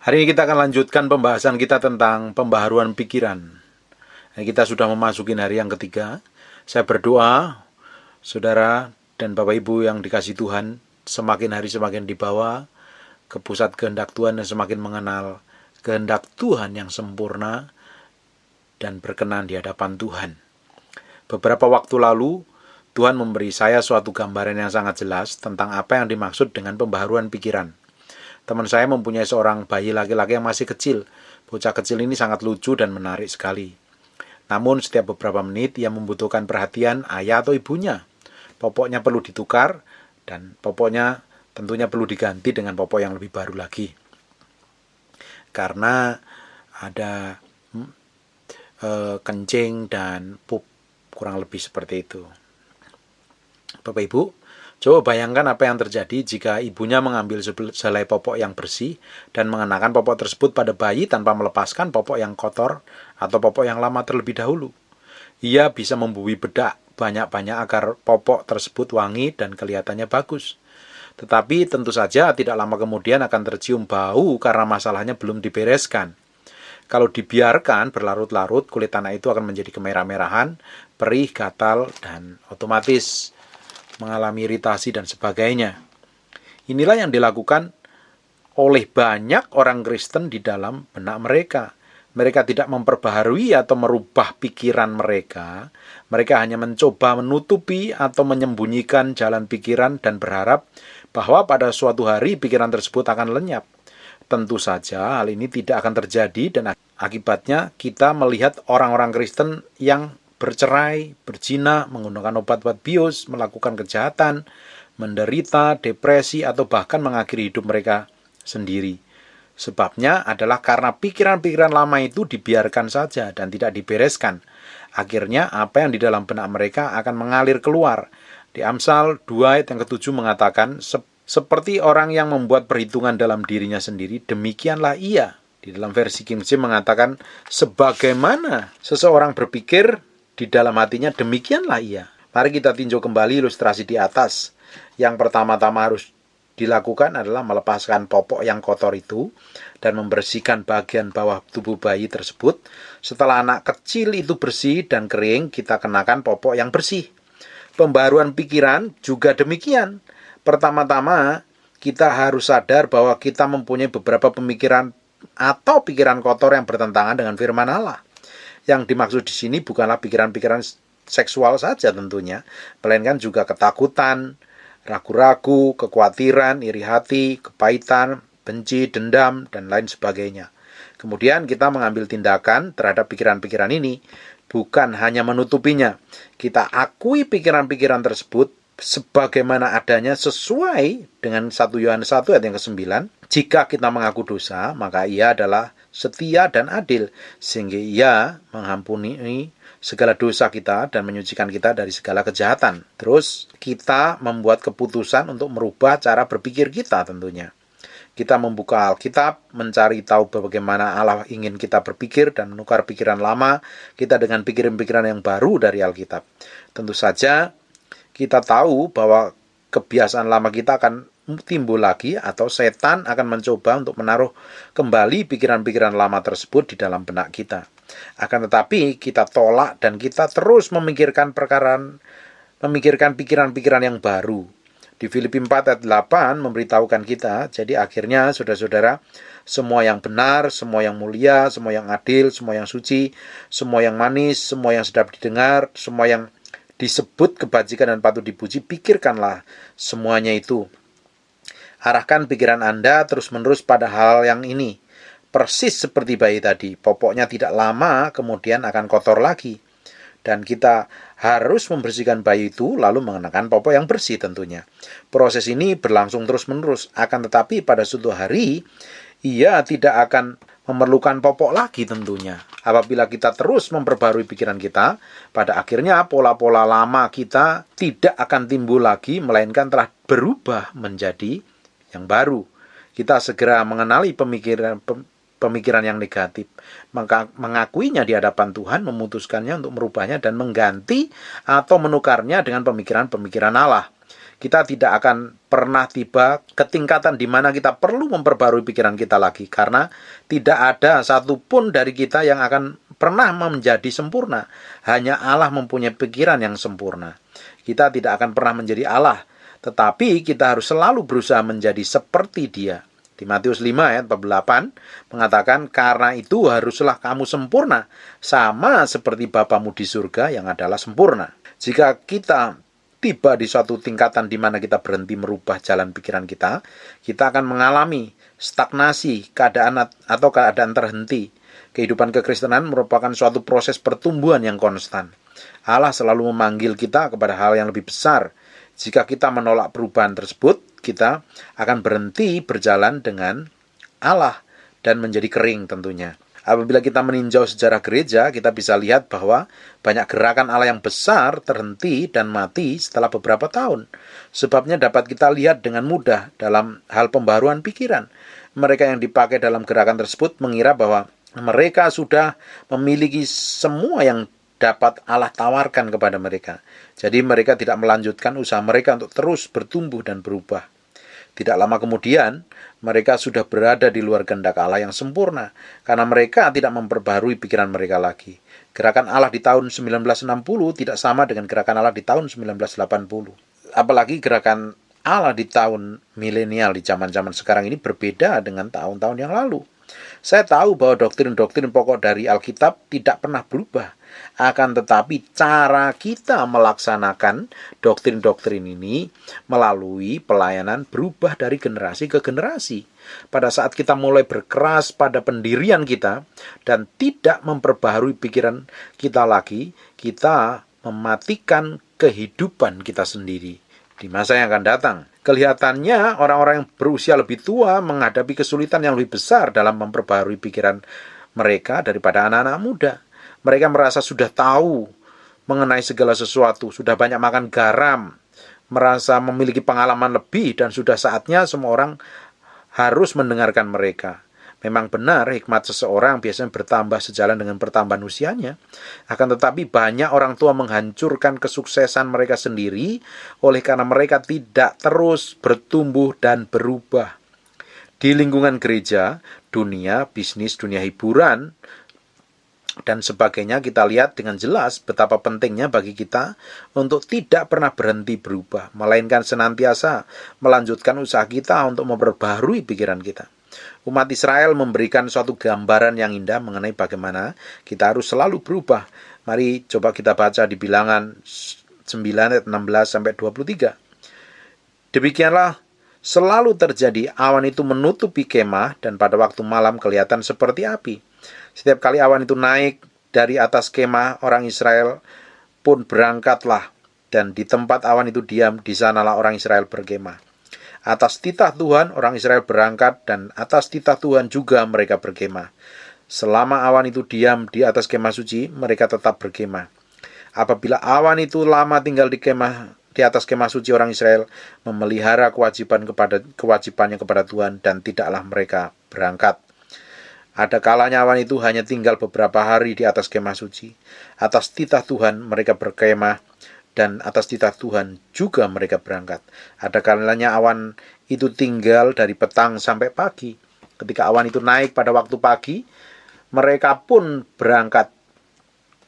Hari ini kita akan lanjutkan pembahasan kita tentang pembaharuan pikiran. Kita sudah memasuki hari yang ketiga. Saya berdoa, saudara dan Bapak Ibu yang dikasihi Tuhan, semakin hari semakin dibawa ke pusat kehendak Tuhan dan semakin mengenal kehendak Tuhan yang sempurna dan berkenan di hadapan Tuhan. Beberapa waktu lalu, Tuhan memberi saya suatu gambaran yang sangat jelas tentang apa yang dimaksud dengan pembaharuan pikiran. Teman saya mempunyai seorang bayi laki-laki yang masih kecil. Bocah kecil ini sangat lucu dan menarik sekali. Namun setiap beberapa menit ia membutuhkan perhatian ayah atau ibunya. Popoknya perlu ditukar dan popoknya tentunya perlu diganti dengan popok yang lebih baru lagi. Karena ada kencing dan pup, kurang lebih seperti itu. Bapak Ibu, coba bayangkan apa yang terjadi jika ibunya mengambil sehelai popok yang bersih dan mengenakan popok tersebut pada bayi tanpa melepaskan popok yang kotor atau popok yang lama terlebih dahulu. Ia bisa membui bedak banyak-banyak agar popok tersebut wangi dan kelihatannya bagus. Tetapi tentu saja tidak lama kemudian akan tercium bau karena masalahnya belum dibereskan. Kalau dibiarkan berlarut-larut, kulit anak itu akan menjadi kemerah-merahan, perih, gatal, dan otomatis mengalami iritasi dan sebagainya. Inilah yang dilakukan oleh banyak orang Kristen di dalam benak mereka. Mereka tidak memperbaharui atau merubah pikiran mereka. Mereka hanya mencoba menutupi atau menyembunyikan jalan pikiran dan berharap bahwa pada suatu hari pikiran tersebut akan lenyap. Tentu saja hal ini tidak akan terjadi dan akibatnya kita melihat orang-orang Kristen yang bercerai, berzina, menggunakan obat-obat bius, melakukan kejahatan, menderita, depresi, atau bahkan mengakhiri hidup mereka sendiri. Sebabnya adalah karena pikiran-pikiran lama itu dibiarkan saja dan tidak dibereskan. Akhirnya apa yang di dalam benak mereka akan mengalir keluar. Di Amsal 2 ayat yang ke-7 mengatakan, seperti orang yang membuat perhitungan dalam dirinya sendiri, demikianlah ia. Di dalam versi King James mengatakan, sebagaimana seseorang berpikir di dalam hatinya, demikianlah ia. Mari kita tinjau kembali ilustrasi di atas. Yang pertama-tama harus dilakukan adalah melepaskan popok yang kotor itu dan membersihkan bagian bawah tubuh bayi tersebut. Setelah anak kecil itu bersih dan kering, kita kenakan popok yang bersih. Pembaharuan pikiran juga demikian. Pertama-tama kita harus sadar bahwa kita mempunyai beberapa pemikiran atau pikiran kotor yang bertentangan dengan firman Allah. Yang dimaksud di sini bukanlah pikiran-pikiran seksual saja tentunya, melainkan juga ketakutan, ragu-ragu, kekhawatiran, iri hati, kepahitan, benci, dendam, dan lain sebagainya. Kemudian kita mengambil tindakan terhadap pikiran-pikiran ini, bukan hanya menutupinya. Kita akui pikiran-pikiran tersebut sebagaimana adanya sesuai dengan 1 Yohanes 1 ayat yang ke-9. Jika kita mengaku dosa, maka ia adalah setia dan adil, sehingga ia mengampuni segala dosa kita dan menyucikan kita dari segala kejahatan. Terus kita membuat keputusan untuk merubah cara berpikir kita tentunya. Kita membuka Alkitab, mencari tahu bagaimana Allah ingin kita berpikir dan menukar pikiran lama kita dengan pikiran-pikiran yang baru dari Alkitab. Tentu saja kita tahu bahwa kebiasaan lama kita akan timbul lagi atau setan akan mencoba untuk menaruh kembali pikiran-pikiran lama tersebut di dalam benak kita. Akan tetapi kita tolak dan kita terus memikirkan pikiran-pikiran yang baru. Di Filipi 4 ayat 8 memberitahukan kita, jadi akhirnya saudara-saudara, semua yang benar, semua yang mulia, semua yang adil, semua yang suci, semua yang manis, semua yang sedap didengar, semua yang disebut kebajikan dan patut dipuji, pikirkanlah semuanya itu. Arahkan pikiran Anda terus-menerus pada hal yang ini. Persis seperti bayi tadi, popoknya tidak lama kemudian akan kotor lagi. Dan kita harus membersihkan bayi itu lalu mengenakan popok yang bersih tentunya. Proses ini berlangsung terus-menerus, akan tetapi pada suatu hari ia tidak akan memerlukan popok lagi tentunya. Apabila kita terus memperbarui pikiran kita, pada akhirnya pola-pola lama kita tidak akan timbul lagi, melainkan telah berubah menjadi yang baru. Kita segera mengenali pemikiran yang negatif, maka mengakuinya di hadapan Tuhan, memutuskannya untuk merubahnya dan mengganti atau menukarnya dengan pemikiran-pemikiran Allah. kita tidak akan pernah tiba ke tingkatan di mana kita perlu memperbarui pikiran kita lagi, karena tidak ada satupun dari kita yang akan pernah menjadi sempurna. Hanya Allah mempunyai pikiran yang sempurna. Kita tidak akan pernah menjadi Allah, tetapi kita harus selalu berusaha menjadi seperti Dia. Di Matius 5 ayat 48 mengatakan, karena itu haruslah kamu sempurna, sama seperti Bapamu di surga yang adalah sempurna. Jika kita tiba di suatu tingkatan di mana kita berhenti merubah jalan pikiran kita, kita akan mengalami stagnasi, keadaan terhenti. Kehidupan kekristenan merupakan suatu proses pertumbuhan yang konstan. Allah selalu memanggil kita kepada hal yang lebih besar. Jika kita menolak perubahan tersebut, kita akan berhenti berjalan dengan Allah dan menjadi kering tentunya. Apabila kita meninjau sejarah gereja, kita bisa lihat bahwa banyak gerakan Allah yang besar terhenti dan mati setelah beberapa tahun. Sebabnya dapat kita lihat dengan mudah dalam hal pembaruan pikiran. Mereka yang dipakai dalam gerakan tersebut mengira bahwa mereka sudah memiliki semua yang dapat Allah tawarkan kepada mereka. Jadi mereka tidak melanjutkan usaha mereka untuk terus bertumbuh dan berubah. Tidak lama kemudian, mereka sudah berada di luar kehendak Allah yang sempurna, karena mereka tidak memperbarui pikiran mereka lagi. Gerakan Allah di tahun 1960 tidak sama dengan gerakan Allah di tahun 1980. Apalagi gerakan Allah di tahun milenial di zaman-zaman sekarang ini berbeda dengan tahun-tahun yang lalu. Saya tahu bahwa doktrin-doktrin pokok dari Alkitab tidak pernah berubah. Akan tetapi cara kita melaksanakan doktrin-doktrin ini melalui pelayanan berubah dari generasi ke generasi. Pada saat kita mulai berkeras pada pendirian kita dan tidak memperbaharui pikiran kita lagi, kita mematikan kehidupan kita sendiri di masa yang akan datang. Kelihatannya orang-orang yang berusia lebih tua menghadapi kesulitan yang lebih besar dalam memperbaharui pikiran mereka daripada anak-anak muda. Mereka merasa sudah tahu mengenai segala sesuatu, sudah banyak makan garam, merasa memiliki pengalaman lebih, dan sudah saatnya semua orang harus mendengarkan mereka. Memang benar, hikmat seseorang biasanya bertambah sejalan dengan pertambahan usianya. Akan tetapi banyak orang tua menghancurkan kesuksesan mereka sendiri oleh karena mereka tidak terus bertumbuh dan berubah. Di lingkungan gereja, dunia, bisnis, dunia hiburan, dan sebagainya, kita lihat dengan jelas betapa pentingnya bagi kita untuk tidak pernah berhenti berubah, melainkan senantiasa melanjutkan usaha kita untuk memperbaharui pikiran kita. Umat Israel memberikan suatu gambaran yang indah mengenai bagaimana kita harus selalu berubah. Mari coba kita baca di Bilangan 9 ayat 16 sampai 23. Demikianlah selalu terjadi, awan itu menutupi kemah dan pada waktu malam kelihatan seperti api. Setiap kali awan itu naik dari atas kemah, orang Israel pun berangkatlah, dan di tempat awan itu diam, di sanalah orang Israel berkemah. Atas titah Tuhan, orang Israel berangkat, dan atas titah Tuhan juga mereka berkemah. Selama awan itu diam di atas kemah suci, mereka tetap berkemah. Apabila awan itu lama tinggal di atas kemah suci, orang Israel memelihara kewajibannya kepada Tuhan, dan tidaklah mereka berangkat. Ada kalanya awan itu hanya tinggal beberapa hari di atas kemah suci. Atas titah Tuhan mereka berkemah, dan atas titah Tuhan juga mereka berangkat. Ada kalanya awan itu tinggal dari petang sampai pagi. Ketika awan itu naik pada waktu pagi, mereka pun berangkat,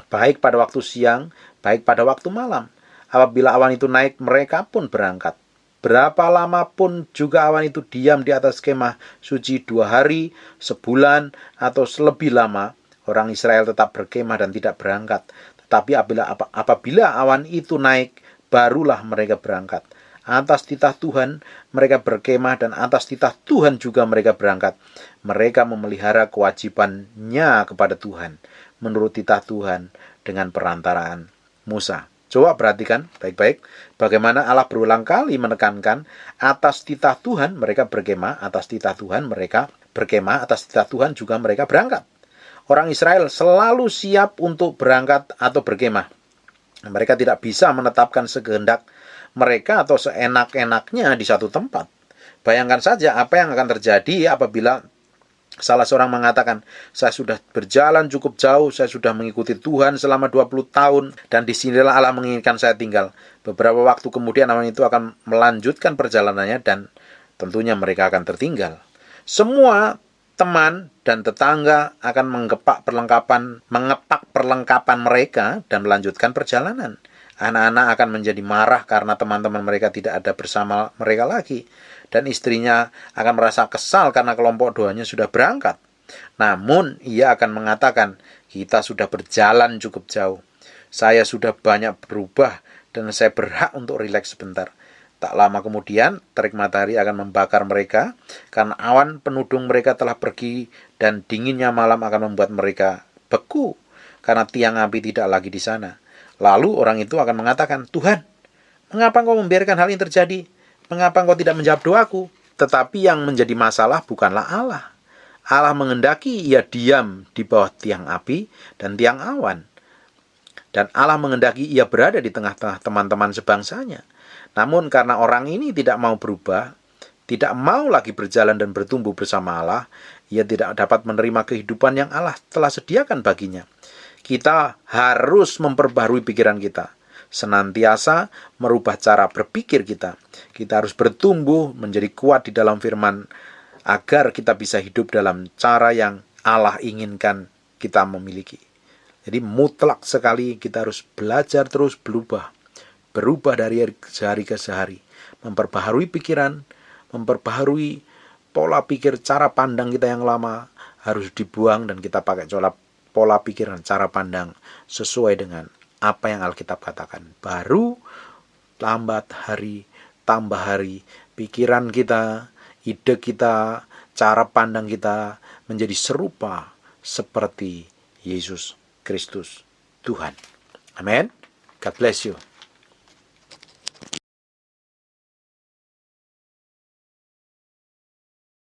baik pada waktu siang, baik pada waktu malam. Apabila awan itu naik, mereka pun berangkat. Berapa lama pun juga awan itu diam di atas kemah suci, 2 hari, sebulan, atau lebih lama, orang Israel tetap berkemah dan tidak berangkat. Tetapi apabila awan itu naik, barulah mereka berangkat. Atas titah Tuhan mereka berkemah, dan atas titah Tuhan juga mereka berangkat. Mereka memelihara kewajibannya kepada Tuhan menurut titah Tuhan dengan perantaraan Musa. Coba perhatikan baik-baik bagaimana Allah berulang kali menekankan atas titah Tuhan mereka berkemah, atas titah Tuhan mereka berkemah, atas titah Tuhan juga mereka berangkat. Orang Israel selalu siap untuk berangkat atau berkemah. Mereka tidak bisa menetapkan sekehendak mereka atau seenak-enaknya di satu tempat. Bayangkan saja apa yang akan terjadi apabila Salah seorang mengatakan, saya sudah berjalan cukup jauh, saya sudah mengikuti Tuhan selama 20 tahun, dan disinilah Allah menginginkan saya tinggal. Beberapa waktu kemudian orang itu akan melanjutkan perjalanannya dan tentunya mereka akan tertinggal. Semua teman dan tetangga akan mengepak perlengkapan mereka dan melanjutkan perjalanan. Anak-anak akan menjadi marah karena teman-teman mereka tidak ada bersama mereka lagi. Dan istrinya akan merasa kesal karena kelompok doanya sudah berangkat. Namun ia akan mengatakan, kita sudah berjalan cukup jauh. Saya sudah banyak berubah dan saya berhak untuk rileks sebentar. Tak lama kemudian, terik matahari akan membakar mereka karena awan penudung mereka telah pergi dan dinginnya malam akan membuat mereka beku karena tiang api tidak lagi di sana. Lalu orang itu akan mengatakan, Tuhan, mengapa Engkau membiarkan hal ini terjadi? Mengapa Engkau tidak menjawab doaku? Tetapi yang menjadi masalah bukanlah Allah. Allah menghendaki ia diam di bawah tiang api dan tiang awan. Dan Allah menghendaki ia berada di tengah-tengah teman-teman sebangsanya. Namun karena orang ini tidak mau berubah, tidak mau lagi berjalan dan bertumbuh bersama Allah, ia tidak dapat menerima kehidupan yang Allah telah sediakan baginya. Kita harus memperbarui pikiran kita, senantiasa merubah cara berpikir kita. Kita harus bertumbuh menjadi kuat di dalam firman agar kita bisa hidup dalam cara yang Allah inginkan kita memiliki. Jadi mutlak sekali kita harus belajar terus berubah dari sehari ke sehari, memperbaharui pikiran, memperbaharui pola pikir, cara pandang kita yang lama harus dibuang dan kita pakai pola pikiran, cara pandang sesuai dengan apa yang Alkitab katakan. Baru lambat hari, tambah hari, pikiran kita, ide kita, cara pandang kita menjadi serupa seperti Yesus Kristus Tuhan. Amin. God bless you.